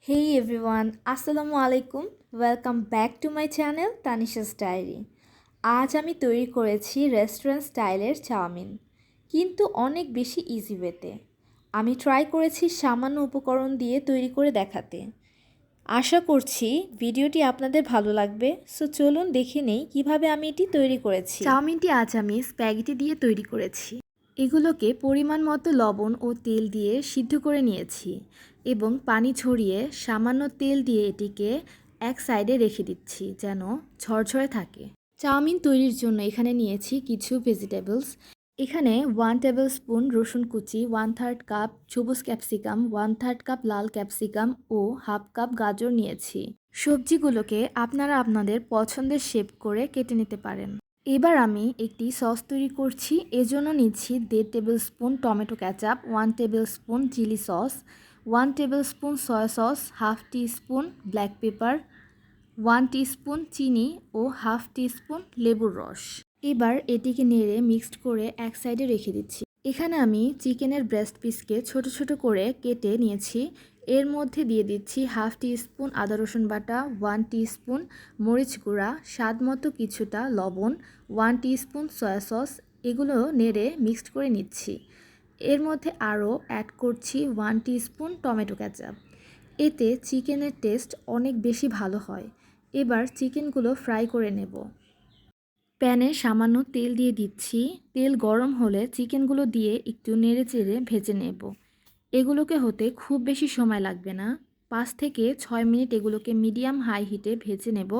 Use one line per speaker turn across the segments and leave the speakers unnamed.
Hey everyone, আসসালামু আলাইকুম। Welcome back to my channel Tanisha's diary. আজ আমি তৈরি করেছি রেস্টুরেন্ট স্টাইলের চাউমিন, কিন্তু অনেক বেশি ইজি ওয়েতে। আমি ট্রাই করেছি সামান্য উপকরণ দিয়ে তৈরি করে দেখাতে। আশা করছি ভিডিওটি আপনাদের ভালো লাগবে। সো চলুন দেখে নেই কীভাবে আমি এটি তৈরি করেছি। চাউমিনটি আজ আমি স্প্যাগেটি দিয়ে তৈরি করেছি। এগুলোকে পরিমাণ মতো লবণ ও তেল দিয়ে সিদ্ধ করে নিয়েছি এবং পানি ছড়িয়ে সামান্য তেল দিয়ে এটিকে এক সাইডে রেখে দিচ্ছি যেন ঝরঝরে থাকে। চাউমিন তৈরির জন্য এখানে নিয়েছি কিছু ভেজিটেবলস। এখানে 1 টেবিল স্পুন রসুন কুচি, 1/3 কাপ সবুজ ক্যাপসিকাম, 1/3 কাপ লাল ক্যাপসিকাম ও হাফ কাপ গাজর নিয়েছি। সবজিগুলোকে আপনারা আপনাদের পছন্দের শেপ করে কেটে নিতে পারেন। এবার আমি একটি সস তৈরি করছি। এজন্য নিচ্ছি 1.5 tablespoon tomato ketchup, 1 tablespoon chilli sauce, 1 tablespoon soya sauce, half teaspoon black pepper, 1 teaspoon চিনি ও হাফ টিস্পুন লেবুর রস। এবার এটিকে নেড়ে মিক্সড করে এক সাইডে রেখে দিচ্ছি। এখানে আমি চিকেনের ব্রেস্ট পিসকে ছোট ছোট করে কেটে নিয়েছি। এর মধ্যে দিয়ে দিচ্ছি হাফ টিস্পুন আদা রসুন বাটা, 1 টিস্পুন মরিচ গুঁড়া, স্বাদ মতো কিছুটা লবণ, 1 টিস্পুন সয়া সস। এগুলো নেড়ে মিক্সড করে নিচ্ছি। এর মধ্যে আরও অ্যাড করছি 1 টিস্পুন টমেটো কেচাপ। এতে চিকেনের টেস্ট অনেক বেশি ভালো হয়। এবার চিকেনগুলো ফ্রাই করে নেব। প্যানে সামান্য তেল দিয়ে দিচ্ছি। তেল গরম হলে চিকেনগুলো দিয়ে একটু নেড়েচেড়ে ভেজে নেব। এগুলোকে হতে খুব বেশি সময় লাগবে না, 5 থেকে 6 মিনিট এগুলোকে মিডিয়াম হাই হিটে ভেজে নেব।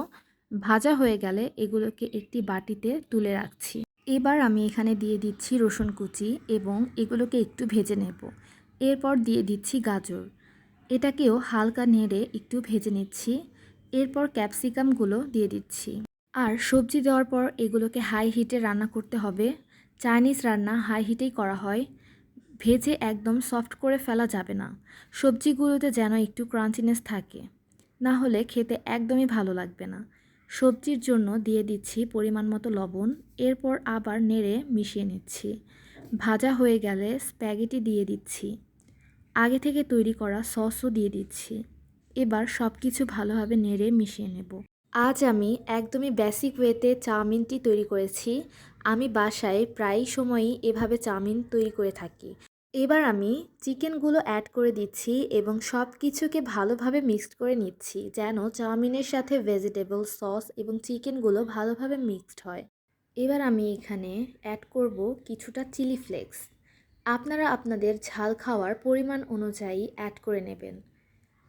ভাজা হয়ে গেলে এগুলোকে একটি বাটিতে তুলে রাখছি। এবার আমি এখানে দিয়ে দিচ্ছি রসুন কুচি এবং এগুলোকে একটু ভেজে নেব। এরপর দিয়ে দিচ্ছি গাজর। এটাকেও হালকা নেড়ে একটু ভেজে নিচ্ছি। এরপর ক্যাপসিকামগুলো দিয়ে দিচ্ছি। আর সবজি দেওয়ার পর এগুলোকে হাই হিটে রান্না করতে হবে। চাইনিজ রান্না হাই হিটেই করা হয়। ভেজে একদম সফট করে ফেলা যাবে না। সবজিগুলোতে যেন একটু ক্রাঞ্চিনেস থাকে, না হলে খেতে একদমই ভালো লাগবে না। সবজির জন্য দিয়ে দিচ্ছি পরিমাণ মতো লবণ। এরপর আবার নেড়ে মিশিয়ে নিচ্ছি। ভাজা হয়ে গেলে স্প্যাগেটি দিয়ে দিচ্ছি। আগে থেকে তৈরি করা সসও দিয়ে দিচ্ছি। এবার সব কিছু ভালোভাবে নেড়ে মিশিয়ে নেব। আজ আমি একদমই বেসিক ওয়েতে চাউমিনটি তৈরি করেছি। আমি বাসায় প্রায় সময়ই এভাবে চাউমিন তৈরি করে থাকি। এবার আমি চিকেনগুলো অ্যাড করে দিচ্ছি এবং সব কিছুকে ভালোভাবে মিক্সড করে নিচ্ছি যেন চাউমিনের সাথে ভেজিটেবল সস এবং চিকেনগুলো ভালোভাবে মিক্সড হয়। এবার আমি এখানে অ্যাড করব কিছুটা চিলি ফ্লেক্স। আপনারা আপনাদের ঝাল খাওয়ার পরিমাণ অনুযায়ী অ্যাড করে নেবেন।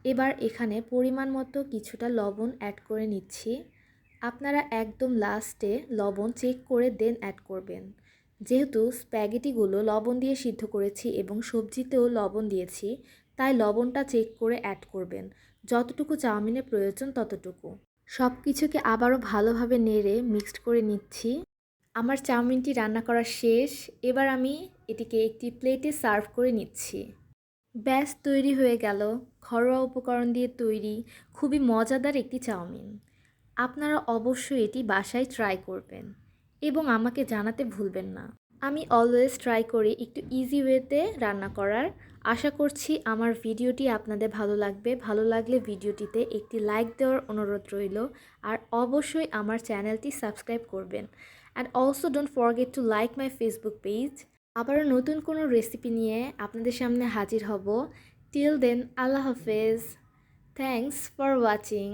এবার এখানে পরিমাণ মতো কিছুটা লবণ অ্যাড করে নিচ্ছি। আপনারা একদম লাস্টে লবণ চেক করে দেন অ্যাড করবেন। যেহেতু স্প্যাগেটিগুলো লবণ দিয়ে সিদ্ধ করেছি এবং সবজিতেও লবণ দিয়েছি, তাই লবণটা চেক করে অ্যাড করবেন। যতটুকু চাউমিনের প্রয়োজন ততটুকু। সব কিছুকে আবারও ভালোভাবে নেড়ে মিক্সড করে নিচ্ছি। আমার চাউমিনটি রান্না করা শেষ। এবার আমি এটিকে একটি প্লেটে সার্ভ করে নিচ্ছি। ব্যাস তৈরি হয়ে গেল ঘরোয়া উপকরণ দিয়ে তৈরি খুবই মজাদার একটি চাউমিন। আপনারা অবশ্যই এটি বাসায় ট্রাই করবেন এবং আমাকে জানাতে ভুলবেন না। আমি অলওয়েজ ট্রাই করি একটু ইজি ওয়েতে রান্না করার। আশা করছি আমার ভিডিওটি আপনাদের ভালো লাগবে। ভালো লাগলে ভিডিওটিতে একটি লাইক দেওয়ার অনুরোধ রইল। আর অবশ্যই আমার চ্যানেলটি সাবস্ক্রাইব করবেন। And also don't forget to like my Facebook page. আবারও নতুন কোনো রেসিপি নিয়ে আপনাদের সামনে হাজির হব। টিল দেন, আল্লাহ হাফেজ। Thanks for watching.